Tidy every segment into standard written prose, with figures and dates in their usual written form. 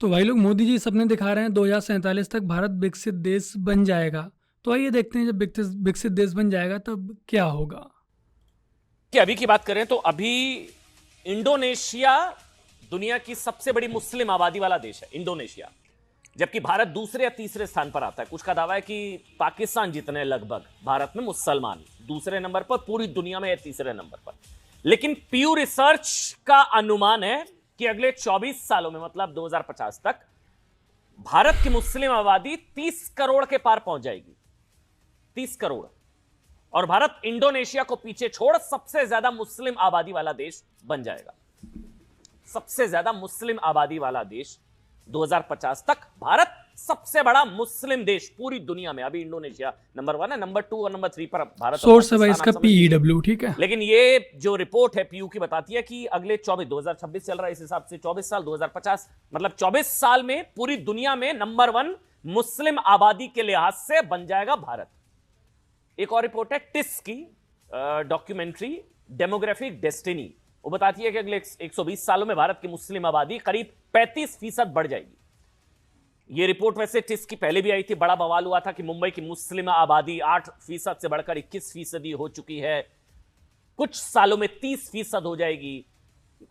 तो भाई लोग मोदी जी सपने दिखा रहे हैं 2047 तक भारत विकसित देश बन जाएगा। तो आइए देखते हैं जब विकसित देश बन जाएगा तब क्या होगा। कि अभी की बात करें तो अभी इंडोनेशिया दुनिया की सबसे बड़ी मुस्लिम आबादी वाला देश है, इंडोनेशिया। जबकि भारत दूसरे या तीसरे स्थान पर आता है। कुछ का दावा है कि पाकिस्तान जितने लगभग भारत में मुसलमान दूसरे नंबर पर, पूरी दुनिया में तीसरे नंबर पर। लेकिन पीयू रिसर्च का अनुमान है कि अगले 24 सालों में, मतलब 2050 तक, भारत की मुस्लिम आबादी 30 करोड़ के पार पहुंच जाएगी। 30 करोड़। और भारत इंडोनेशिया को पीछे छोड़ सबसे ज्यादा मुस्लिम आबादी वाला देश बन जाएगा। सबसे ज्यादा मुस्लिम आबादी वाला देश 2050 तक, भारत सबसे बड़ा मुस्लिम देश पूरी दुनिया में। अभी इंडोनेशिया नंबर 1 है, नंबर 2 और नंबर 3 पर भारत। सोर्स है भाई इसका PEW, ठीक है। लेकिन ये जो रिपोर्ट है पीयू की बताती है कि अगले 2026 चल रहा है, इस हिसाब से 24 साल, 2050, मतलब 24 साल में पूरी दुनिया में नंबर 1 मुस्लिम आबादी के लिहाज से बन जाएगा भारत। एक और रिपोर्ट है टिस की, डॉक्यूमेंट्री डेमोग्राफिक डेस्टिनी। वो बताती है कि अगले 120 सालों में भारत की मुस्लिम आबादी करीब 35% बढ़ जाएगी। ये रिपोर्ट वैसे टिस की पहले भी आई थी। बड़ा बवाल हुआ था कि मुंबई की मुस्लिम आबादी 8% से बढ़कर 21% हो चुकी है, कुछ सालों में 30% हो जाएगी।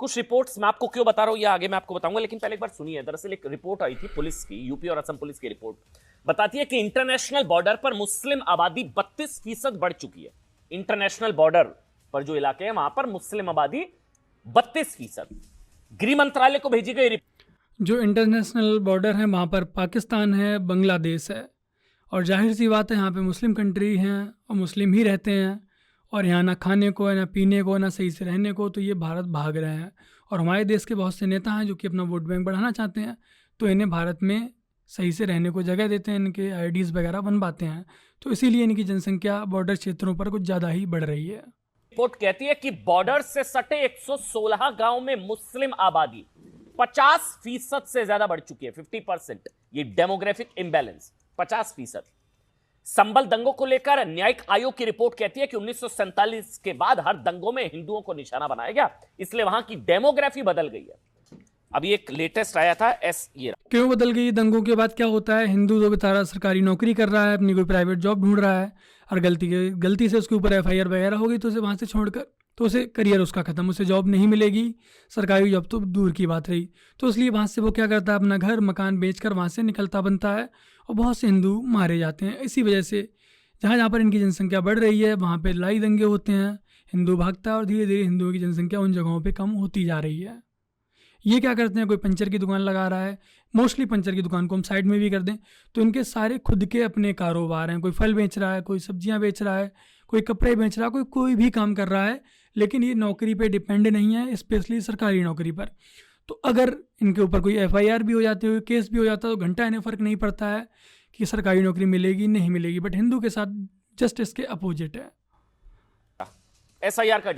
कुछ रिपोर्ट्स मैं आपको क्यों बता रहा हूं, यह आगे मैं आपको बताऊंगा, लेकिन पहले एक बार सुनिए। दरअसल एक रिपोर्ट आई थी पुलिस की, यूपी और असम पुलिस की रिपोर्ट बताती है कि इंटरनेशनल बॉर्डर पर मुस्लिम आबादी 32% बढ़ चुकी है। इंटरनेशनल बॉर्डर पर जो इलाके हैं वहां पर मुस्लिम आबादी 32%। गृह मंत्रालय को भेजी गई जो इंटरनेशनल बॉर्डर है वहाँ पर पाकिस्तान है, बांग्लादेश है, और जाहिर सी बात है यहाँ पे मुस्लिम कंट्री हैं और मुस्लिम ही रहते हैं, और यहाँ ना खाने को है, ना पीने को, ना सही से रहने को। तो ये भारत भाग रहे हैं। और हमारे देश के बहुत से नेता हैं जो कि अपना वोट बैंक बढ़ाना चाहते हैं, तो इन्हें भारत में सही से रहने को जगह देते हैं, इनके IDs वगैरह बनवाते हैं। तो इसीलिए इनकी जनसंख्या बॉर्डर क्षेत्रों पर कुछ ज़्यादा ही बढ़ रही है। रिपोर्ट कहती है कि बॉर्डर से सटे 116 गांव में मुस्लिम आबादी 50% से ज्यादा बढ़ चुकी है, 50%। ये डेमोग्राफिक इंबैलेंस 50%। संभल दंगों को लेकर न्यायिक आयोग की रिपोर्ट कहती है कि 1947 के बाद हर दंगों में हिंदुओं को निशाना बनाया गया, इसलिए वहां की डेमोग्राफी बदल गई है। अभी एक लेटेस्ट आया था ये क्यों बदल गई? दंगों के बाद क्या होता है? हिंदू तो बेचारा सरकारी नौकरी कर रहा है, अपनी कोई प्राइवेट जॉब ढूंढ रहा है, और गलती से उसके ऊपर FIR वगैरह हो गई तो उसे वहाँ से छोड़कर, तो उसे करियर उसका खत्म, उसे जॉब नहीं मिलेगी, सरकारी जॉब तो दूर की बात रही। तो इसलिए वहाँ से वो क्या करता है, अपना घर मकान बेचकर वहाँ से निकलता बनता है, और बहुत से हिंदू मारे जाते हैं। इसी वजह से जहाँ जहाँ पर इनकी जनसंख्या बढ़ रही है वहाँ पर लड़ाई दंगे होते हैं, हिंदू भागता है, और धीरे धीरे हिंदुओं की जनसंख्या उन जगहों पर कम होती जा रही है। ये क्या करते हैं, कोई पंचर की दुकान लगा रहा है, मोस्टली पंचर की दुकान को हम साइड में भी कर दें तो इनके सारे खुद के अपने कारोबार हैं। कोई फल बेच रहा है, कोई सब्जियां बेच रहा है, कोई कपड़े बेच रहा है, कोई भी काम कर रहा है, लेकिन ये नौकरी पे डिपेंड नहीं है, स्पेशली सरकारी नौकरी पर। तो अगर इनके ऊपर कोई FIR भी हो जाती है, केस भी हो जाता है, तो घंटा इन्हें फ़र्क नहीं पड़ता है कि सरकारी नौकरी मिलेगी नहीं मिलेगी। बट हिंदू के साथ जस्ट इसके अपोजिट है। SIR का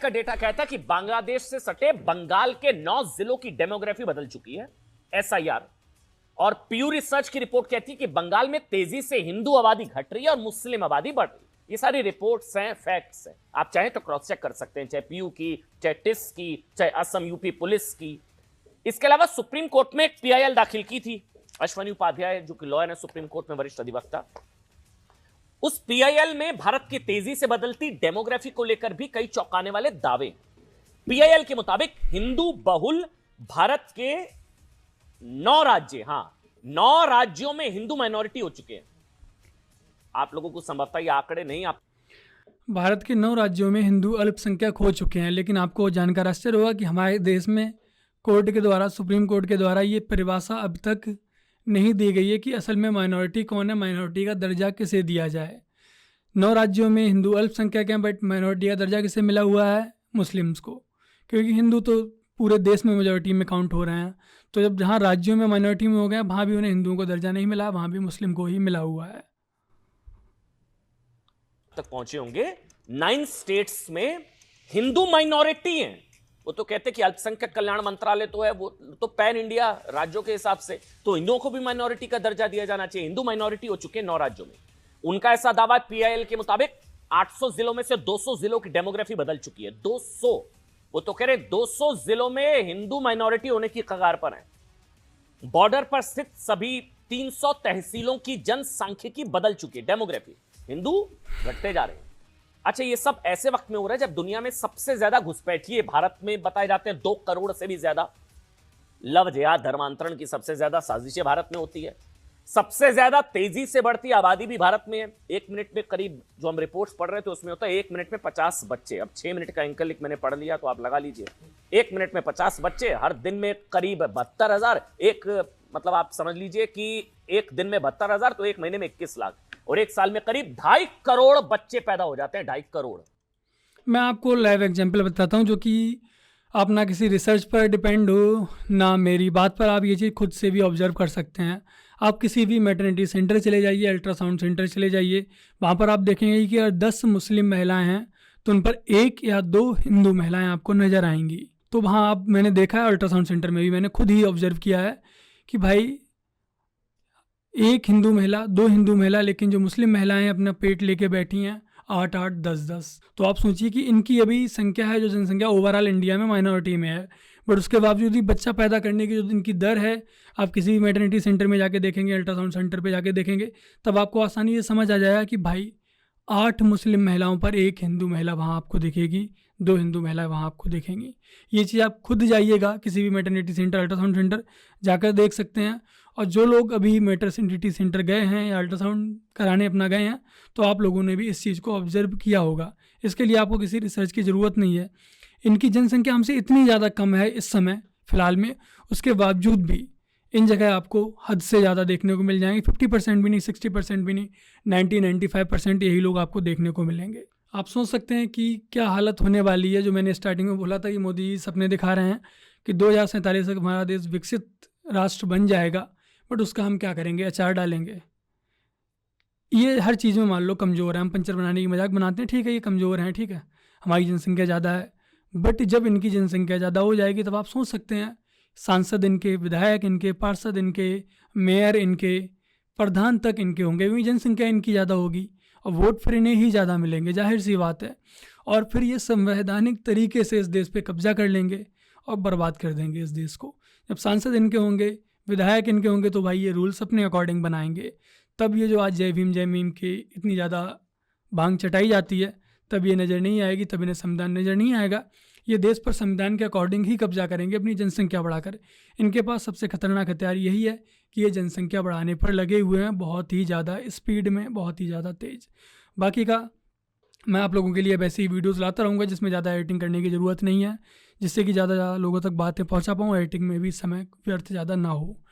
डेटा कहता है कि बांग्लादेश से सटे बंगाल के 9 जिलों की डेमोग्राफी बदल चुकी है, SIR। और पीयू रिसर्च की रिपोर्ट कहती है कि बंगाल में तेजी से हिंदू आबादी घट रही है और मुस्लिम आबादी बढ़ रही है। ये सारी रिपोर्ट्स हैं, फैक्ट्स हैं, आप चाहें तो क्रॉस चेक कर सकते हैं, चाहे पीयू की, चाहे टिस की, चाहे असम यूपी पुलिस की। इसके अलावा सुप्रीम कोर्ट में एक PIL दाखिल की थी अश्वनी उपाध्याय, जो कि लॉयर है, सुप्रीम कोर्ट में वरिष्ठ अधिवक्ता। उस PIL में भारत की तेजी से बदलती डेमोग्राफी को लेकर भी कई चौंकाने वाले दावे। PIL के मुताबिक हिंदू बहुल भारत के 9 राज्य, 9 राज्यों में हिंदू माइनॉरिटी हो चुके हैं। आप लोगों को संभवतः ये आंकड़े नहीं, आप भारत के 9 राज्यों में हिंदू अल्पसंख्यक हो चुके हैं, लेकिन आपको जानकर आश्चर्य होगा कि हमारे देश में कोर्ट के द्वारा, सुप्रीम कोर्ट के द्वारा ये परिभाषा अब तक नहीं दी गई है कि असल में माइनॉरिटी कौन है, माइनॉरिटी का दर्जा किसे दिया जाए। 9 राज्यों में हिंदू अल्पसंख्यक हैं, बट माइनॉरिटी का दर्जा किसे मिला हुआ है? मुस्लिम्स को, क्योंकि हिंदू तो पूरे देश में मेजॉरिटी में काउंट हो रहे हैं। तो जब जहाँ राज्यों में माइनॉरिटी में हो गए, वहाँ भी उन्हें हिंदुओं को दर्जा नहीं मिला, वहाँ भी मुस्लिम को ही मिला हुआ है। तक पहुंचे होंगे 9 स्टेट्स में हिंदू माइनॉरिटी हैं। वो तो कहते हैं कि अल्पसंख्यक कल्याण मंत्रालय तो है, वो तो पैन इंडिया राज्यों के हिसाब से तो हिंदुओं को भी माइनॉरिटी का दर्जा दिया जाना चाहिए। हिंदू माइनॉरिटी हो चुके हैं 9 राज्यों में। उनका ऐसा दावा है PIL के मुताबिक 800 जिलों में से 200 जिलों की डेमोग्राफी बदल चुकी है। 200, वो तो कह रहे 200 जिलों में हिंदू माइनॉरिटी होने की कगार पर है। बॉर्डर पर स्थित सभी 300 तहसीलों की जनसांख्यिकी बदल चुकी है, डेमोग्राफी, हिंदू घटते जा रहे हैं। अच्छा, ये सब ऐसे वक्त में हो रहा है जब दुनिया में सबसे ज्यादा घुसपैठिए भारत में बताए जाते हैं, 2 करोड़ से भी ज्यादा। लव जिहाद धर्मांतरण की सबसे ज्यादा साजिशें भारत में होती है, सबसे ज्यादा तेजी से बढ़ती आबादी भी भारत में है। 1 मिनट में करीब, जो हम रिपोर्ट्स पढ़ रहे थे उसमें होता है 1 मिनट में 50 बच्चे। अब 6 मिनट का एंकल मैंने पढ़ लिया तो आप लगा लीजिए, 1 मिनट में 50 बच्चे, हर दिन में करीब 72,000। मतलब आप समझ लीजिए कि एक दिन में 72,000 तो एक महीने में 21 लाख, और एक साल में करीब 2.5 करोड़ बच्चे पैदा हो जाते हैं, 2.5 करोड़। मैं आपको लाइव एग्जांपल बताता हूँ, जो कि आप ना किसी रिसर्च पर डिपेंड हो ना मेरी बात पर, आप ये चीज़ खुद से भी ऑब्जर्व कर सकते हैं। आप किसी भी मैटरनिटी सेंटर चले जाइए, अल्ट्रासाउंड सेंटर चले जाइए, वहाँ पर आप देखेंगे कि अगर 10 मुस्लिम महिलाएं हैं तो उन पर 1 या 2 हिंदू महिलाएं आपको नज़र आएंगी। तो वहाँ आप, मैंने देखा है अल्ट्रासाउंड सेंटर में भी, मैंने खुद ही ऑब्जर्व किया है कि भाई 1 हिंदू महिला, 2 हिंदू महिला, लेकिन जो मुस्लिम महिलाएं अपना पेट लेके बैठी हैं 8-8, 10-10। तो आप सोचिए कि इनकी अभी संख्या है, जो जनसंख्या ओवरऑल इंडिया में माइनॉरिटी में है, बट उसके बावजूद भी बच्चा पैदा करने की जो इनकी दर है, आप किसी भी मैटरनिटी सेंटर में जाके देखेंगे, अल्ट्रासाउंड सेंटर पे जाके देखेंगे, तब आपको आसानी से समझ आ जाएगा कि भाई 8 मुस्लिम महिलाओं पर 1 हिंदू महिला वहाँ आपको दिखेगी, 2 हिंदू महिलाएं वहाँ आपको दिखेंगी। ये चीज़ आप खुद जाइएगा किसी भी मैटरनिटी सेंटर, अल्ट्रासाउंड सेंटर जाकर देख सकते हैं। और जो लोग अभी मैटरनिटी सेंटर गए हैं या अल्ट्रासाउंड कराने अपना गए हैं, तो आप लोगों ने भी इस चीज़ को ऑब्जर्व किया होगा। इसके लिए आपको किसी रिसर्च की ज़रूरत नहीं है। इनकी जनसंख्या हमसे इतनी ज़्यादा कम है इस समय फ़िलहाल में, उसके बावजूद भी इन जगह आपको हद से ज़्यादा देखने को मिल जाएंगे। 50% भी नहीं, 60% भी नहीं, 90-95% यही लोग आपको देखने को मिलेंगे। आप सोच सकते हैं कि क्या हालत होने वाली है। जो मैंने स्टार्टिंग में बोला था कि मोदी जी सपने दिखा रहे हैं कि 2047 तक हमारा देश विकसित राष्ट्र बन जाएगा, बट उसका हम क्या करेंगे, अचार डालेंगे। ये हर चीज़ में मान लो कमज़ोर है, हम पंचर बनाने की मजाक बनाते हैं, ठीक है, ये कमज़ोर हैं, ठीक है, हमारी जनसंख्या ज़्यादा है, बट जब इनकी जनसंख्या ज़्यादा हो जाएगी तब आप सोच सकते हैं सांसद इनके, विधायक इनके, पार्षद इनके, मेयर इनके, प्रधान तक इनके होंगे, क्योंकि जनसंख्या इनकी ज़्यादा होगी और वोट फिर इन्हें ही ज़्यादा मिलेंगे, जाहिर सी बात है। और फिर ये संवैधानिक तरीके से इस देश पे कब्जा कर लेंगे और बर्बाद कर देंगे इस देश को। जब सांसद इनके होंगे, विधायक इनके होंगे, तो भाई ये रूल्स अपने अकॉर्डिंग बनाएंगे। तब ये जो आज जय भीम की इतनी ज़्यादा भांग चटाई जाती है, तब ये नज़र नहीं आएगी, तब इन्हें संविधान नज़र नहीं आएगा। ये देश पर संविधान के अकॉर्डिंग ही कब्जा करेंगे अपनी जनसंख्या बढ़ाकर। इनके पास सबसे खतरनाक हथियार यही है कि ये जनसंख्या बढ़ाने पर लगे हुए हैं, बहुत ही ज़्यादा स्पीड में, बहुत ही ज़्यादा तेज़। बाकी का मैं आप लोगों के लिए वैसे ही वीडियोज़ लाता रहूँगा जिसमें ज़्यादा एडिटिंग करने की ज़रूरत नहीं है, जिससे कि ज़्यादा लोगों तक बातें पहुँचा पाऊँ, एडिटिंग में भी समय व्यर्थ ज़्यादा ना हो।